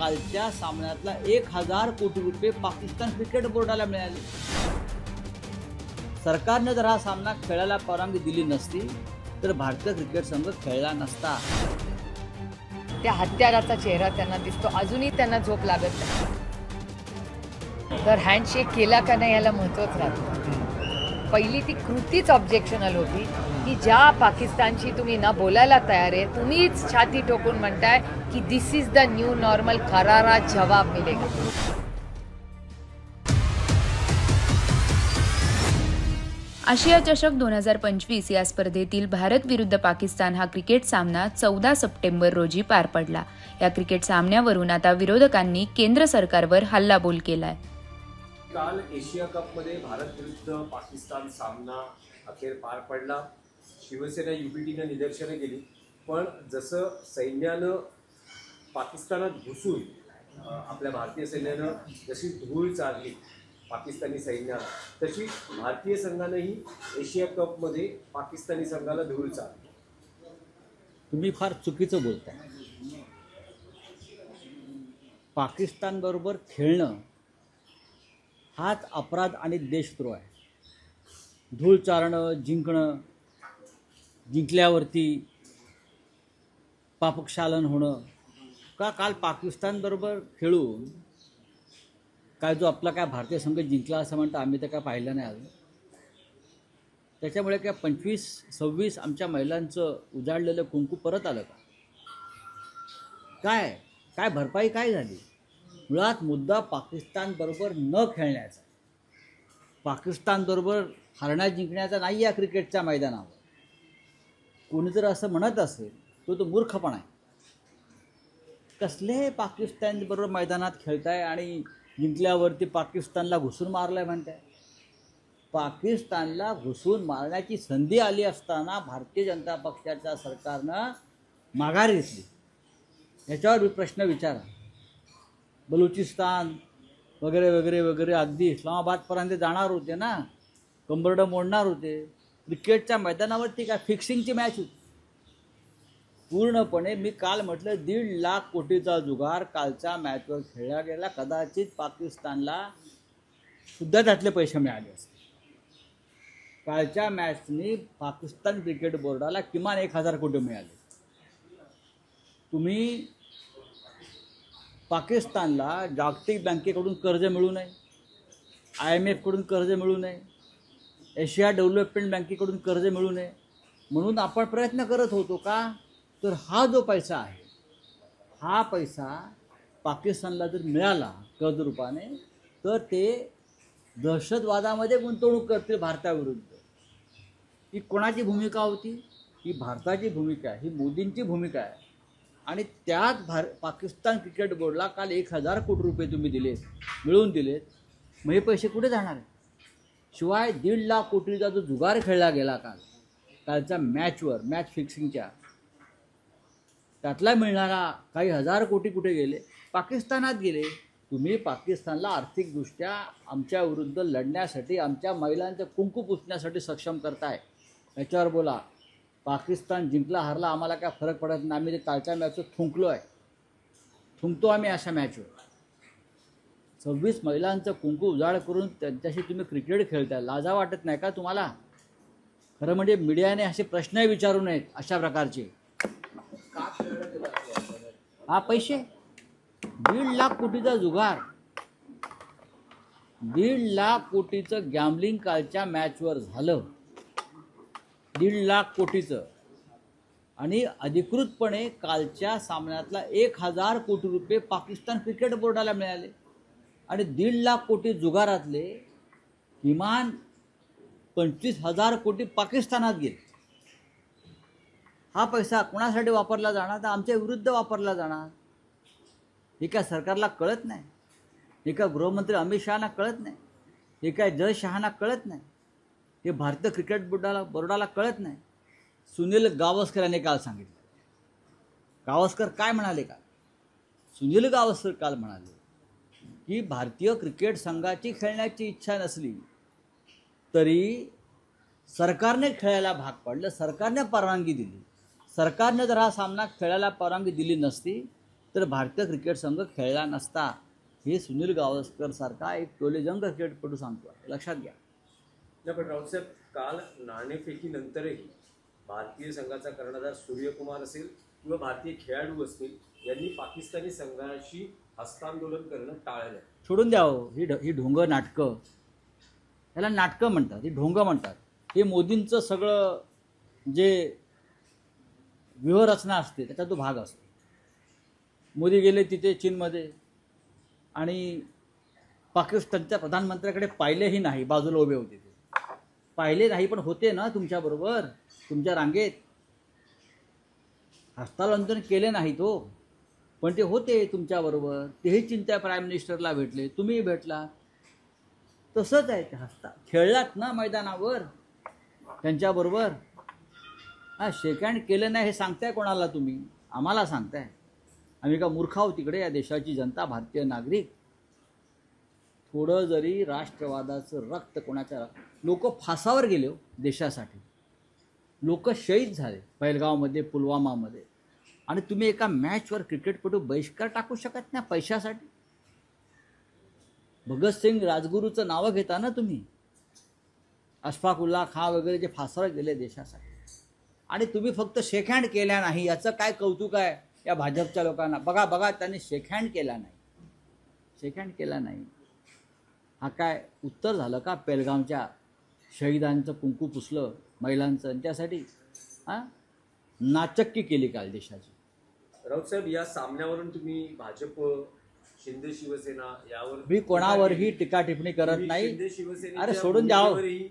कालच्या सामन्यातला 1000 कोटी रुपये पाकिस्तान क्रिकेट बोर्डाला मिळाले। सरकारने जर हा सामना खेळायला परवानगी दिली नसती तर भारतीय क्रिकेट संघ खेळला नसता। त्या हत्याराचा चेहरा त्यांना दिसतो, अजूनही त्यांना झोप लागत नाही। तर हँडशेक केला का नाही याला महत्त्वच राहतं। पहिली ती कृतीच ऑब्जेक्शनल होती की ज्या पाकिस्तानशी तुम्ही न बोलायला तयार आहे, तुम्हीच छाती ठोकून म्हणताय की दिस इज द न्यू नॉर्मल, करारा जवाब मिलेगा। आशिया चषक 2025 या स्पर्धेतील भारत विरुद्ध पाकिस्तान हा क्रिकेट सामना 14 सप्टेंबर रोजी पार पडला। या क्रिकेट सामन्यावरून आता विरोधकांनी केंद्र सरकारवर हल्लाबोल केलाय। काल एशिया कप मध्ये भारत विरुद्ध पाकिस्तान सामना अखेर पार पडला। शिवसेना युपीटीने निदर्शनं केली, पण जसं सैन्यानं पाकिस्तानात घुसून आपल्या भारतीय सैन्यानं जशी धूळ चालली पाकिस्तानी सैन्याला, तशी भारतीय संघानेही एशिया कप मध्ये पाकिस्तानी संघाला धूळ चालली। तुम्ही फार चुकीचं बोलताय। पाकिस्तान बरोबर खेळणं हाच अपराध आणि देशद्रोह आहे। धूळ चारणं, जिंकणं, जिंकल्यावरती पापक्षालन होणं का? काल पाकिस्तान बरोबर खेळून काय जो आपला काय भारतीय संघ जिंकला असं म्हणतं, आम्ही तर काय पाहिलं नाही अजून। त्याच्यामुळे काय 25-26 आमच्या महिलांचं उजाडलेलं कुंकू परत आलं का? काय काय भरपाई काय झाली? मुळात मुद्दा पाकिस्तान बरोबर न खेळण्याचा, पाकिस्तान बरोबर हरण्या जिंकण्याचा नाही या क्रिकेटच्या मैदानावर। कोणी जर असं म्हणत असेल तो मूर्खपणा आहे। कसले पाकिस्तान बरोबर मैदानात खेळताय आणि जिंकल्यावरती पाकिस्तानला घुसून मारलंय म्हणताय? पाकिस्तानला घुसून मारण्याची संधी आली असताना भारतीय जनता पक्षाच्या सरकारनं माघार घेतली। याच्यावर प्रश्न विचारा। बलुचिस्तान वगैरे वगैरे वगैरे अगदी इस्लामाबादपर्यंत जाणार होते ना, कंबरडं मोडणार होते। क्रिकेटच्या मैदानावरती काय फिक्सिंगची मॅच होती पूर्णपणे। मी काल म्हटलं 1.5 लाख कोटीचा जुगार कालच्या मॅचवर खेळला गेला। कदाचित पाकिस्तानला सुद्धा त्यातले पैसे मिळाले असते। कालच्या मॅचनी पाकिस्तान क्रिकेट बोर्डाला किमान 1000 कोटी मिळाले। तुम्ही पाकिस्तानला जागतिक बँकेकडून कर्ज मिळू नये, IMF कडून कर्ज मिळू नये, एशिया डेव्हलपमेंट बँकेकडून कर्ज मिळू नये म्हणून आपण प्रयत्न करत होतो का? तर हा जो पैसा आहे, हा पैसा पाकिस्तानला जर मिळाला कर्ज रूपाने तर ते दहशतवादामध्ये गुंतवणूक करतील भारताविरुद्ध। ही कोणाची भूमिका होती? ही भारताची भूमिका आहे, ही मोदींची भूमिका आहे। आणि त्यात पाकिस्तान क्रिकेट बोर्डला काल 1000 कोटी रुपये तुम्ही दिलेत, मिळवून दिलेत। मग हे पैसे कुठे जाणार आहेत? शिवाय 1.5 लाख कोटीचा जो जुगार खेळला गेला कालच्या मॅचवर, मॅच फिक्सिंगच्या, त्यातला मिळणारा काही 1000 कोटी कुठे गेले? पाकिस्तानात गेले। तुम्ही पाकिस्तानला आर्थिकदृष्ट्या आमच्या विरुद्ध लढण्यासाठी, आमच्या महिलांचं कुंकू पुसण्यासाठी सक्षम करताय। याच्यावर बोला। पाकिस्तान जिंकला हरला आम्हाला काय फरक पडत नाही। आम्ही ते कालच्या मॅचवर थुंकलो आहे, थुंकतो आम्ही अशा मॅचवर। 26 महिलांचं कुंकू उजाड करून त्यांच्याशी तुम्ही क्रिकेट खेळताय, लाजा वाटत नाही का तुम्हाला? खरं म्हणजे मीडियाने असे प्रश्नही विचारू नयेत अशा प्रकारचे। हा पैसे 1.5 लाख कोटीचा जुगार, 1.5 लाख कोटीचं गॅम्बलिंग कालच्या मॅचवर झालं, 1.5 लाख कोटीचं। आणि अधिकृतपणे कालच्या सामन्यातला 1000 कोटी रुपये पाकिस्तान क्रिकेट बोर्डाला मिळाले। आणि 1.5 लाख कोटी जुगारातले किमान 25,000 कोटी पाकिस्तानात गेले। हा पैसा कोणासाठी वापरला जाणार? तर आमच्या विरुद्ध वापरला जाणार। हे काय सरकारला कळत नाही? हे काय गृहमंत्री अमित शहाना कळत नाही? हे काय जय शहाना कळत नाही? हे भारतीय क्रिकेट बोर्डाला कळत नाही? सुनील गावस्कर यांनी काल सांगितलं। गावस्कर काय म्हणाले का? सुनील गावस्कर काल म्हणाले की भारतीय क्रिकेट संघाची खेळण्याची इच्छा नसली तरी सरकारने खेळायला भाग पाडलं, सरकारने परवानगी दिली। सरकारने जर हा सामना खेळायला परवानगी दिली नसती तर भारतीय क्रिकेट संघ खेळला नसता. हे सुनील गावस्कर सारखा एक टोलेजंग क्रिकेटपटू सांगतो, लक्षात घ्या. नाही, पण राऊतसाहेब, काल नाणेफेकीनंतरही भारतीय संघाचा कर्णधार सूर्यकुमार असेल किंवा भारतीय खेळाडू असतील यांनी पाकिस्तानी संघाशी हस्तांदोलन करणं टाळलं. सोडून द्या हो, ही ढोंग नाटकं, ह्याला नाटकं म्हणतात, ही ढोंग म्हणतात. हे मोदींचं सगळं जे व्यूहरचना असते त्याचा तो भाग असतो. मोदी गेले तिथे चीनमध्ये आणि पाकिस्तानच्या प्रधानमंत्र्याकडे पाहिलेही नाही, बाजूला उभे होते ते. पाहिले नाही पण होते ना तुमच्याबरोबर, तुमच्या रांगेत. हस्तांदोलन केले नाही तो, पण ते होते तुमच्याबरोबर. तेही चीनच्या प्राईम मिनिस्टरला भेटले, तुम्हीही भेटला. तसंच आहे ते. खेळलात ना मैदानावर त्यांच्याबरोबर. हा, शेक हँड केलं नाही हे सांगताय कोणाला तुम्ही? आम्हाला सांगताय. आम्ही का मूर्ख आहोत तिकडे? या देशाची जनता, भारतीय नागरिक. थोडं जरी राष्ट्रवादाचं रक्त कोणाच्या, लोक फासावर गेले हो देशासाठी, लोक शहीद झाले पहलगावमध्ये, पुलवामामध्ये, आणि तुम्ही एका मॅचवर क्रिकेटपटू बहिष्कार टाकू शकत नाही पैशासाठी? भगतसिंग, राजगुरूचं नावं घेता ना तुम्ही. अशफाकुल्ला खां वगैरे जे फासावर गेले देशासाठी, आणि तुम्ही फक्त शेक हँड केल्या नाही. याचं काय कौतुक आहे या भाजपच्या लोकांना? बघा बघा, त्यांनी शेक हँड केला नाही, शेक हँड केला नाही. हा काय उत्तर झालं का? पेलगावच्या शहीदांचं कुंकू पुसलं महिलांचं, आणि त्यासाठी हां नाचक्की केली काल देशाची. राऊतसाहेब, या सामन्यावरून तुम्ही भाजप, शिंदे शिवसेना यावर, मी कोणावरही टीका टिप्पणी करत नाही. शिंदे शिवसेनेच्या अरे सोडून द्यावं, भूमिकेवरही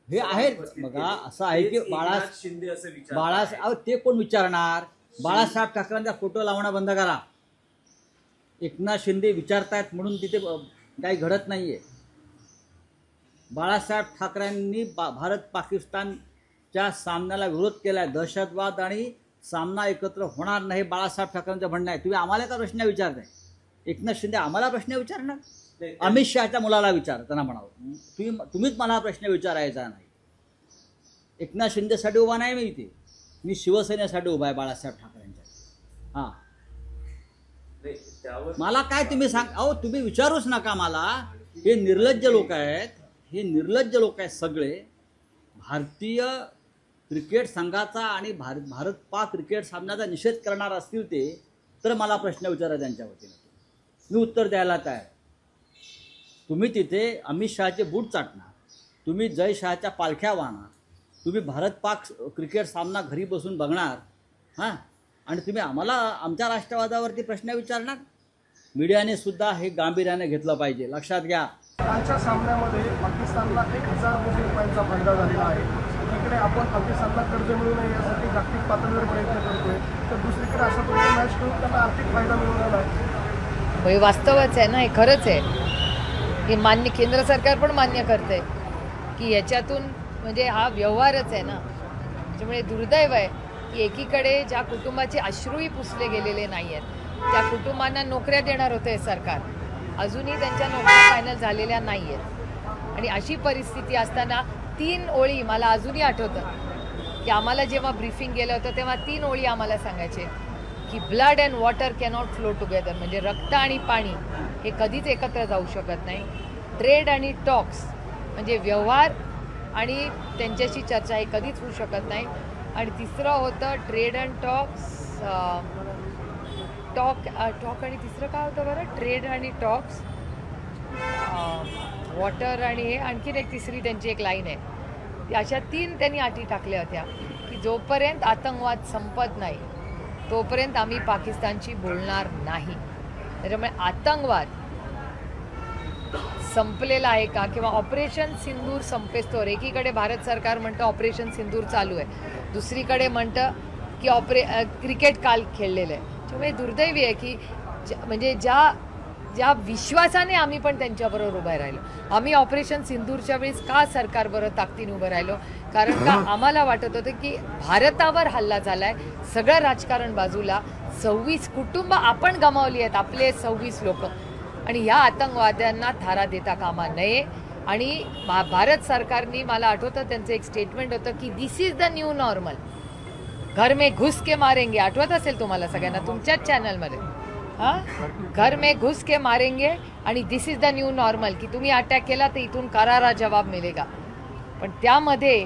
हे आहेत. बघा असं आहे की शिंदे असं विचार अहो ते कोण विचारणार? बाळासाहेब ठाकरेंचा फोटो लावणं बंद करा. एकनाथ शिंदे विचारतायत म्हणून तिथे काही घडत नाहीये. बाळासाहेब ठाकरेंनी भारत पाकिस्तानच्या सामन्याला विरोध केलाय. दहशतवाद आणि सामना एकत्र होणार नाही बाळासाहेब ठाकरेंचं म्हणणं आहे. तुम्ही आम्हाला का प्रश्न विचारताय? एकनाथ शिंदे आम्हाला प्रश्न विचारणार? अमित शहाच्या मुलाला विचार, त्यांना म्हणावं तुम्हीच मला प्रश्न विचारायचा नाही. एकनाथ शिंदेसाठी उभा नाही मी इथे, मी शिवसेनेसाठी उभा आहे बाळासाहेब ठाकरेंच्या. हां, मला काय तुम्ही सांग, अहो तुम्ही विचारूच नका मला. हे निर्लज्ज लोक आहेत, हे निर्लज्ज लोक आहेत सगळे. भारतीय क्रिकेट संघाचा आणि भारत पाक क्रिकेट सामन्याचा निषेध करणार असतील ते, तर मला प्रश्न विचारा त्यांच्या वतीनं, मी उत्तर द्यायला तयार. तुम्ही तिथे अमित शहाचे बूट चाटणार, तुम्ही जय शहाच्या पालख्या वाहणार, तुम्ही भारत पाक क्रिकेट सामना घरी बसून बघणार. हां, आणि तुम्ही आम्हाला आमच्या राष्ट्रवादावरती प्रश्न विचारणार? मीडियाने सुद्धा हे गांभीर्याने घेतलं पाहिजे, लक्षात घ्या. कालच्या सामन्यामध्ये पाकिस्तानला 1000 कोटी रुपयांचा फायदा झालेला आहे. इकडे आपण पाकिस्तानला कर्ज मिळू नये यासाठी जागतिक पातळीवर प्रयत्न करतोय, तर दुसरीकडे अशा प्रकारे मॅच खेळून त्यांना आर्थिक फायदा मिळवलेला आहे. हे वास्तवच आहे ना, हे खरंच आहे. हे मान्य, केंद्र सरकार पण मान्य करते की याच्यातून म्हणजे हा व्यवहारच आहे ना. त्याच्यामुळे दुर्दैव आहे की एकीकडे ज्या कुटुंबाचे अश्रूही पुसले गेलेले नाही आहेत, त्या कुटुंबांना नोकऱ्या देणार होतं हे सरकार, अजूनही त्यांच्या नोकऱ्या फायनल झालेल्या नाही आहेत. आणि अशी परिस्थिती असताना 3 ओळी मला अजूनही आठवतं की आम्हाला जेव्हा ब्रीफिंग गेलं होतं तेव्हा 3 ओळी आम्हाला सांगायचे की blood and water cannot flow together, म्हणजे रक्त आणि पाणी हे कधीच एकत्र जाऊ शकत नाही. ट्रेड आणि टॉक्स म्हणजे व्यवहार आणि त्यांच्याशी चर्चा हे कधीच होऊ शकत नाही. आणि तिसरं होतं ट्रेड अँड टॉक्स, टॉक आणि तिसरं काय होतं बरं? ट्रेड आणि टॉक्स, वॉटर आणि हे आणखीन एक तिसरी त्यांची एक लाईन आहे. अशा 3 त्यांनी अटी टाकल्या होत्या की जोपर्यंत आतंकवाद संपत नाही तोपर्यंत आम्ही पाकिस्तानशी बोलणार नाही. त्याच्यामुळे आतंकवाद संपलेला आहे का, किंवा ऑपरेशन सिंदूर संपेस्तोवर एकीकडे भारत सरकार म्हणतं ऑपरेशन सिंदूर चालू आहे, दुसरीकडे म्हणतं की क्रिकेट काल खेळलेलं आहे. त्यामुळे दुर्दैवी आहे की म्हणजे ज्या विश्वासाने आम्ही पण त्यांच्याबरोबर उभं राहिलो, आम्ही ऑपरेशन सिंदूरच्या वेळेस का सरकारबरोबर ताकदीने उभं राहिलो? कारण का आम्हाला वाटत होतं की भारतावर हल्ला झाला आहे, सगळं राजकारण बाजूला, 26 कुटुंब आपण गमावली आहेत, आपले 26 लोक, आणि ह्या आतंकवाद्यांना थारा देता कामा नये. आणि भारत सरकारने, मला आठवतं त्यांचं एक स्टेटमेंट होतं की दिस इज द न्यू नॉर्मल, घर में घुस के मारेंगे, आठवत असेल तुम्हाला सगळ्यांना तुमच्याच चॅनलमध्ये. घर में घुस के मारेंगे आणि दिस इज द न्यू नॉर्मल की तुम्ही अटॅक केला तर इथून करारा जवाब मिळेगा. पण त्यामध्ये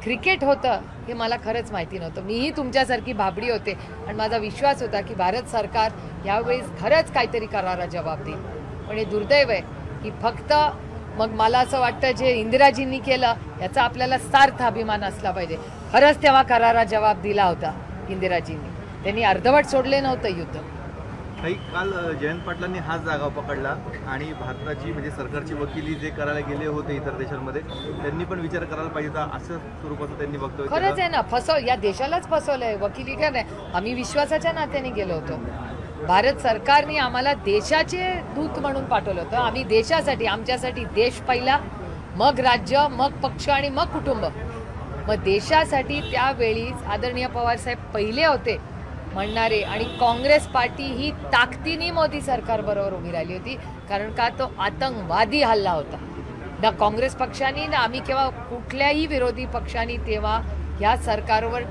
क्रिकेट होतं हे मला खरंच माहिती नव्हतं. मीही तुमच्यासारखी भाबडी होते आणि माझा विश्वास होता की भारत सरकार यावेळेस खरंच काहीतरी करारा जवाब देईल. पण हे दुर्दैव आहे की फक्त मग मला असं वाटतं जे इंदिराजींनी केलं याचा आपल्याला सार्थ अभिमान असला पाहिजे. खरंच तेव्हा करारा जवाब दिला होता इंदिराजींनी. त्यांनी अर्धवट सोडले नव्हतं युद्ध. काही काल जयंत पाटलांनी हाच जागा पकडला आणि भारताची म्हणजे सरकारची वकिली जे करायला गेले होते इतर देशांमध्ये त्यांनी पण विचार करायला पाहिजे होता असं स्वरूपाचं त्यांनी वक्तव्य केलं. खरंच आहे ना, या देशालाच फसवलंय. वकिली का नाही, आम्ही विश्वासाच्या नात्याने गेलो होतो. भारत सरकारने आम्हाला देशाचे दूत म्हणून पाठवलं होतं. आम्ही देशासाठी, आमच्यासाठी देश पहिला, मग राज्य, मग पक्ष आणि मग कुटुंब. मग देशासाठी त्यावेळी आदरणीय पवारसाहेब पहिले होते म्हणणारे आणि काँग्रेस पार्टी ही ताकदीने मोदी सरकारबरोबर उभी राहिली होती. कारण का तो आतंकवादी हल्ला होता. ना काँग्रेस पक्षाने ना आम्ही किंवा कुठल्याही विरोधी पक्षांनी तेव्हा या सरकारवर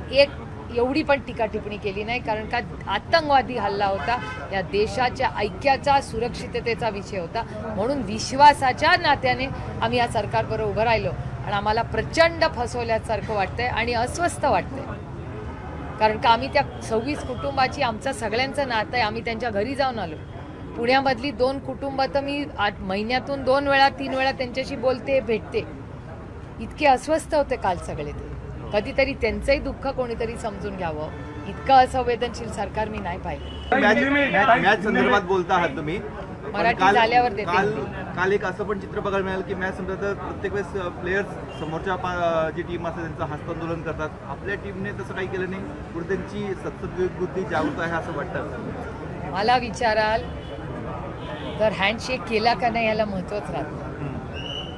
एवढी पण टीका टिप्पणी केली नाही. कारण का आतंकवादी हल्ला होता, या देशाच्या ऐक्याचा, सुरक्षिततेचा विषय होता. म्हणून विश्वासाच्या नात्याने आम्ही या सरकारबरोबर उभं राहिलो आणि आम्हाला प्रचंड फसवल्यासारखं वाटतंय आणि अस्वस्थ वाटतंय. कारण का आम्ही त्या 26 कुटुंबाची, आमचं सगळ्यांचं नातं आहे. आम्ही त्यांच्या घरी जाऊन आलो. पुण्यामधली 2 कुटुंब तर मी महिन्यातून 2 वेळा 3 वेळा त्यांच्याशी बोलते, भेटते. इतके अस्वस्थ होते काल सगळे ते. कधीतरी त्यांचंही दुःख कोणीतरी समजून घ्यावं. इतकं असंवेदनशील सरकार मी नाही पाहिलं. मॅच संदर्भात बोलता आहात तुम्ही, मराठी झाल्यावर देते. काल एक असं पण चित्र बघायला मिळालं की मॅच संपलं तर प्रत्येक वेळेस प्लेयर्स समोरच्या जी टीम असते त्यांचं हस्तांदोलन करतात. आपल्या टीमने तसं काही केलं नाही. पुढे त्यांची सत्सद्बुद्धी जागृत आहे असं वाटतं. मला विचाराल तर हँडशेक केला का नाही याला महत्त्वच राहतं.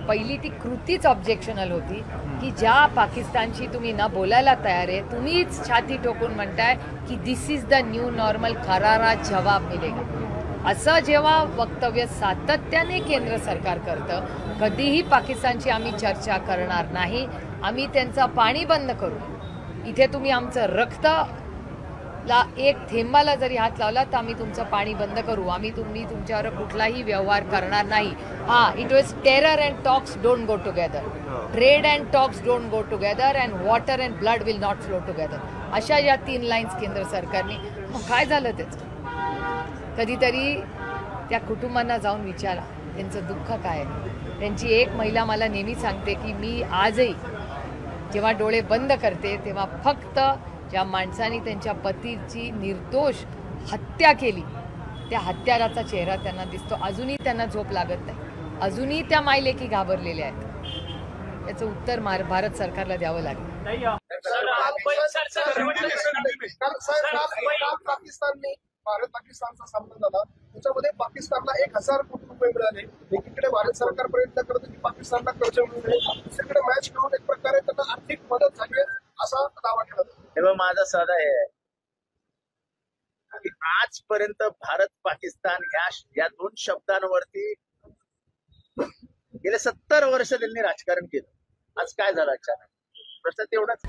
पहिली ती कृतीच ऑब्जेक्शनल होती की ज्या पाकिस्तानशी तुम्ही ना बोलायला तयार आहे, तुम्हीच छाती ठोकून म्हणताय की दिस इज द न्यू नॉर्मल, करारा जवाब मिळेगा. असं जेव्हा वक्तव्य सातत्याने केंद्र सरकार करतं, कधीही पाकिस्तानची आम्ही चर्चा करणार नाही, आम्ही त्यांचं पाणी बंद करू, इथे तुम्ही आमचं रक्त एक थेंबाला जरी हात लावला तर आम्ही तुमचं पाणी बंद करू, आम्ही तुमच्यावर कुठलाही व्यवहार करणार नाही. It was terror and talks don't go together, trade and talks don't go together and water and blood will not flow together. अशा या 3 लाईन्स केंद्र सरकारने. मग काय झालं त्याचं? कधीतरी त्या कुटुंबांना जाऊन विचारा त्यांचं दुःख काय आहे. त्यांची एक महिला मला नेहमी सांगते की मी आजही जेव्हा डोळे बंद करते तेव्हा फक्त ज्या माणसाने त्यांच्या पतीची निर्दोष हत्या केली त्या हत्याराचा चेहरा त्यांना दिसतो. अजूनही त्यांना झोप लागत नाही. अजूनही त्या मायलेकी घाबरलेल्या आहेत. याचं उत्तर भारत सरकारला द्यावं लागेल. पाकिस्तानने भारत पाकिस्तानचा सामना झाला, त्याच्यामध्ये पाकिस्तानला 1000 कोटी रुपये मिळाले. एकीकडे भारत सरकार प्रयत्न करतं की पाकिस्तानला कर्ज मिळू नये, दुसरीकडे मॅच करून एक प्रकारे त्यांना आर्थिक मदत झाली असा दावा केला जातो. तेव्हा माझा सल्ला आहे की आजपर्यंत भारत पाकिस्तान या 2 शब्दांवरती गेले 70 वर्ष त्यांनी राजकारण केलं. आज काय झालं अचानक? प्रश्न तेवढाच.